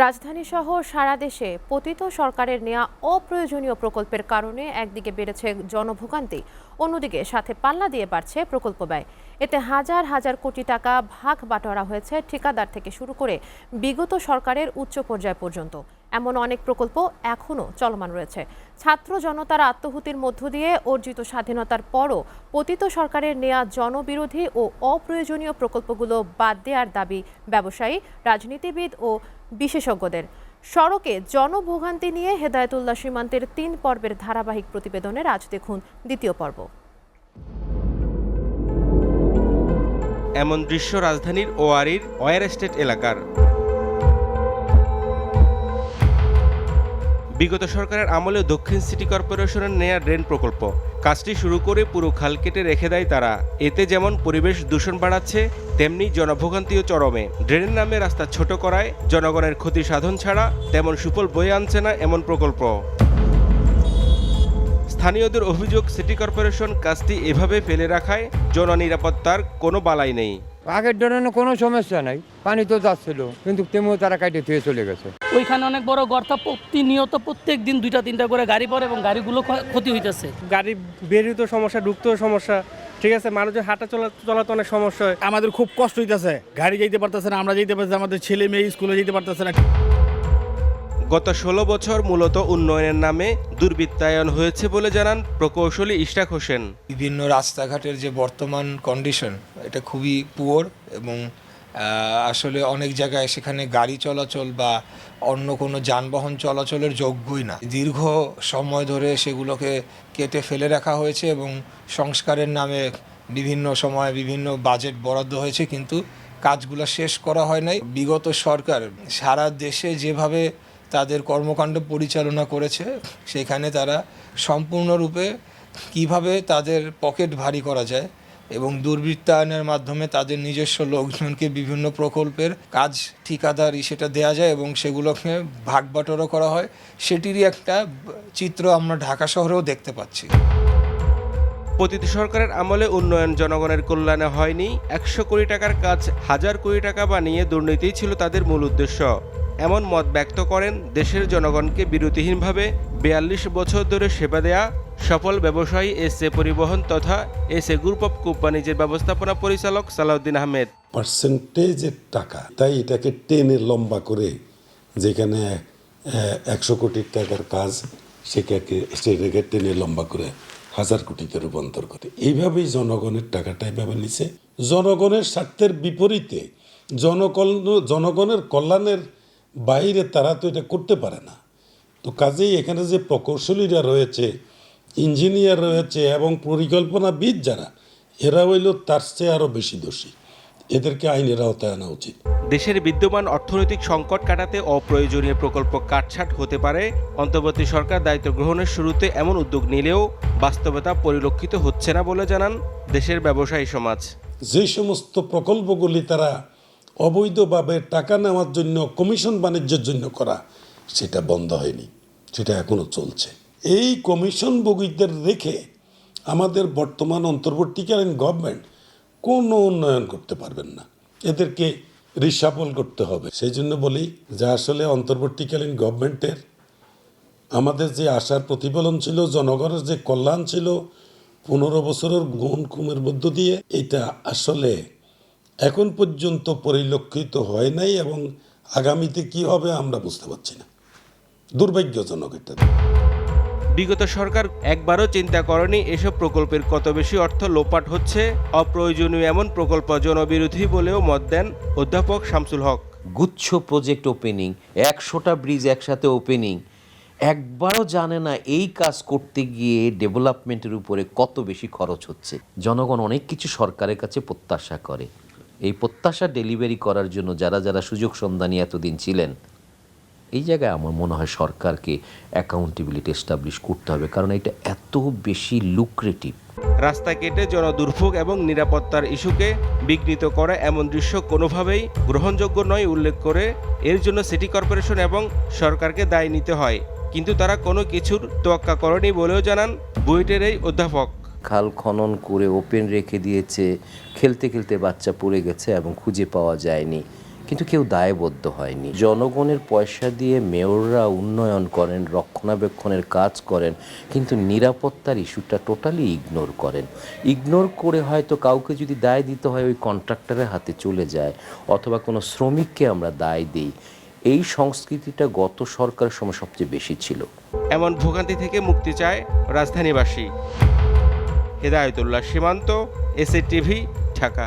রাজধানীসহ সারা দেশে পতিত সরকারের নেওয়া অপ্রয়োজনীয় প্রকল্পের কারণে একদিকে বেড়েছে জনভোগান্তি, অন্যদিকে সাথে পাল্লা দিয়ে বাড়ছে প্রকল্প ব্যয়। এতে হাজার হাজার কোটি টাকা ভাগ বাটোয়ারা হয়েছে ঠিকাদার থেকে শুরু করে বিগত সরকারের উচ্চ পর্যায় পর্যন্ত। এমন অনেক প্রকল্প এখনও চলমান রয়েছে। ছাত্র জনতার আত্মহুতির মধ্য দিয়ে অর্জিত স্বাধীনতার পরও পতিত সরকারের নেওয়া জনবিরোধী ও অপ্রয়োজনীয় প্রকল্পগুলো বাদ দেওয়ার দাবি ব্যবসায়ী, রাজনীতিবিদ ও বিশেষজ্ঞদের। সড়কে জনভোগান্তি নিয়ে হেদায়েতুল্লাহ সীমান্তের ৩ পর্বের ধারাবাহিক প্রতিবেদনের আজ দেখুন দ্বিতীয় পর্ব। এমন দৃশ্য রাজধানীর ওয়ারীর ওয়্যার এস্টেট এলাকার। বিগত সরকারের আমলে দক্ষিণ সিটি কর্পোরেশনের নেয়া ড্রেন প্রকল্প কাজটি শুরু করে পুরো খাল কেটে রেখে দেয় তারা। এতে যেমন পরিবেশ দূষণ বাড়াচ্ছে, তেমনি জনভোগান্তিও চরমে। ড্রেনের নামে রাস্তা ছোট করায় জনগণের ক্ষতি সাধন ছাড়া তেমন সুফল বয়ে আনছে না এমন প্রকল্প। স্থানীয়দের অভিযোগ, সিটি কর্পোরেশন কাজটি এভাবে ফেলে রাখায় জননিরাপত্তার কোনো বালাই নেই। আগের ধরনের কোনো সমস্যা নাই, পানি তো যাচ্ছিল, কিন্তু তেমনিও তারা কাটে ধুয়ে চলে গেছে। ওইখানে অনেক বড় গর্ত, প্রতিনিয়ত প্রত্যেক দিন 2-3টা করে গাড়ি পড়ে এবং গাড়িগুলো ক্ষতি হইতেছে। গাড়ি বেরিয়েও সমস্যা, ঢুকতেও সমস্যা, ঠিক আছে, মানুষের হাঁটা চলাতে অনেক সমস্যা হয়। আমাদের খুব কষ্ট হইতেছে, গাড়ি যেতে পারতেছে না, আমরা যেতে পারছি, আমাদের ছেলে মেয়ে স্কুলে যেতে পারতেছে না। গত 16 বছর মূলত উন্নয়নের নামে দুর্বৃত্তায়ন হয়েছে বলে জানান প্রকৌশলী ইশরাক হোসেন। বিভিন্ন রাস্তাঘাটের যে বর্তমান কন্ডিশন, এটা খুবই পুয়ার এবং আসলে অনেক জায়গায় সেখানে গাড়ি চলাচল বা অন্য কোনো যানবাহন চলাচলের যোগ্যই না। দীর্ঘ সময় ধরে সেগুলোকে কেটে ফেলে রাখা হয়েছে এবং সংস্কারের নামে বিভিন্ন সময় বিভিন্ন বাজেট বরাদ্দ হয়েছে, কিন্তু কাজগুলো শেষ করা হয় নাই। বিগত সরকার সারা দেশে যেভাবে তাদের কর্মকাণ্ড পরিচালনা করেছে, সেখানে তারা সম্পূর্ণরূপে কিভাবে তাদের পকেট ভারী করা যায় এবং দুর্বৃত্তায়নের মাধ্যমে তাদের নিজস্ব লোকজনকে বিভিন্ন প্রকল্পের কাজ ঠিকাদারি সেটা দেয়া যায় এবং সেগুলোকে ভাগ বাটোয়ারা করা হয়, সেটিরই একটা চিত্র আমরা ঢাকা শহরেও দেখতে পাচ্ছি। পতিত সরকারের আমলে উন্নয়ন জনগণের কল্যাণে হয়নি। 100 কোটি টাকার কাজ 1000 কোটি টাকা বানিয়ে দুর্নীতিই ছিল তাদের মূল উদ্দেশ্য। এমন মত ব্যক্ত করেন দেশের জনগণকে বিরতিহীনভাবে 42 বছর ধরে সেবা দেয়া সফল ব্যবসায়ী এসএ পরিবহন তথা এসএ গ্রুপ অফ কোম্পানিজের ব্যবস্থাপনা পরিচালক সালাউদ্দিন আহমেদ। পার্সেন্টেজের টাকা, তাই এটাকে টেনে লম্বা করে, যেখানে 100 কোটি টাকার কাজ সেটাকে টেনে লম্বা করে 1000 কোটিতে রূপান্তর করে। এইভাবেই জনগণের টাকাটা এভাবে নিছে। জনগণের স্বার্থের বিপরীতে জনগণের কল্যাণের বাইরে তারা তো এটা করতে পারে না। তো কাজেই এখানে যে প্রকৌশলীরা রয়েছে, ইঞ্জিনিয়ার রয়েছে এবং পরিকল্পনাবিদ যারা, এরা হইল তার চেয়ে আরও বেশি দোষী। এদেরকে আইনের আওতায় আনা উচিত। দেশের বিদ্যমান অর্থনৈতিক সংকট কাটাতে অপ্রয়োজনীয় প্রকল্প কাটছাঁট হতে পারে। অন্তর্বর্তী সরকার দায়িত্ব গ্রহণের শুরুতে এমন উদ্যোগ নিলেও বাস্তবতা পরিলক্ষিত হচ্ছে না বলে জানান দেশের ব্যবসায়ী সমাজ। যে সমস্ত প্রকল্পগুলি তারা অবৈধভাবে টাকা নেওয়ার জন্য, কমিশন বাণিজ্যের জন্য করা, সেটা বন্ধ হয়নি, সেটা এখনও চলছে। এই কমিশন ভোগীদের রেখে আমাদের বর্তমান অন্তর্বর্তীকালীন গভর্নমেন্ট কোনো উন্নয়ন করতে পারবেন না। এদেরকে রিসাফল করতে হবে। সেই জন্য বলি যে আসলে অন্তর্বর্তীকালীন গভর্নমেন্টের আমাদের যে আশার প্রতিফলন ছিল, জনগণের যে কল্যাণ ছিল, 15 বছরের গুণ কুমের মধ্য দিয়ে এটা আসলে এখন পর্যন্ত পরিলক্ষিত হয় নাই এবং আগামীতে কি হবে আমরা বুঝতে পারছি না। দুর্ভাগ্যজনক এটা। বিগত সরকার একবারও চিন্তা করেনি এসব প্রকল্পের কত বেশি অর্থ লোপাট হচ্ছে। অপ্রয়োজনীয় এমন প্রকল্প জনবিরোধী বলেও মত দেন অধ্যাপক শামসুল হক। গুচ্ছ প্রজেক্ট ওপেনিং, 100টা ব্রিজ একসাথে ওপেনিং, একবারও জানে না এই কাজ করতে গিয়ে ডেভেলপমেন্টের উপরে কত বেশি খরচ হচ্ছে। জনগণ অনেক কিছু সরকারের কাছে প্রত্যাশা করে। এই প্রত্যাশা ডেলিভারি করার জন্য যারা যারা সুযোগ সন্ধানী এতদিন ছিলেন, এই জায়গায় আমার মনে হয় সরকারকে অ্যাকাউন্টেবিলিটি এস্টাবলিশ করতে হবে, কারণ এটা এত বেশি লুক্রেটিভ। রাস্তা কেটে জনদুর্ভোগ এবং নিরাপত্তার ইস্যুকে বিঘ্নিত করা এমন দৃশ্য কোনোভাবেই গ্রহণযোগ্য নয় উল্লেখ করে এর জন্য সিটি কর্পোরেশন এবং সরকারকে দায় নিতে হয়। কিন্তু তারা কোনো কিছুর তোয়াক্কা করেনি বলেও জানান বুয়েটের এই অধ্যাপক। খাল খনন করে ওপেন রেখে দিয়েছে, খেলতে খেলতে বাচ্চা পড়ে গেছে এবং খুঁজে পাওয়া যায়নি। কিন্তু কেউ দায়বদ্ধ হয়নি। জনগণের পয়সা দিয়ে মেয়ররা উন্নয়ন করেন, রক্ষণাবেক্ষণের কাজ করেন, কিন্তু নিরাপত্তার ইস্যুটা টোটালি ইগনোর করেন। ইগনোর করে হয়তো কাউকে যদি দায় দিতে হয় ওই কন্ট্রাক্টরের হাতে চলে যায়, অথবা কোনো শ্রমিককে আমরা দায় দিই। এই সংস্কৃতিটা গত সরকারের সময় সবচেয়ে বেশি ছিল। এমন ভোগান্তি থেকে মুক্তি চায় রাজধানীবাসী। হেদায়েতুল্লাহ সীমান্ত, এসএ টিভি, ঢাকা।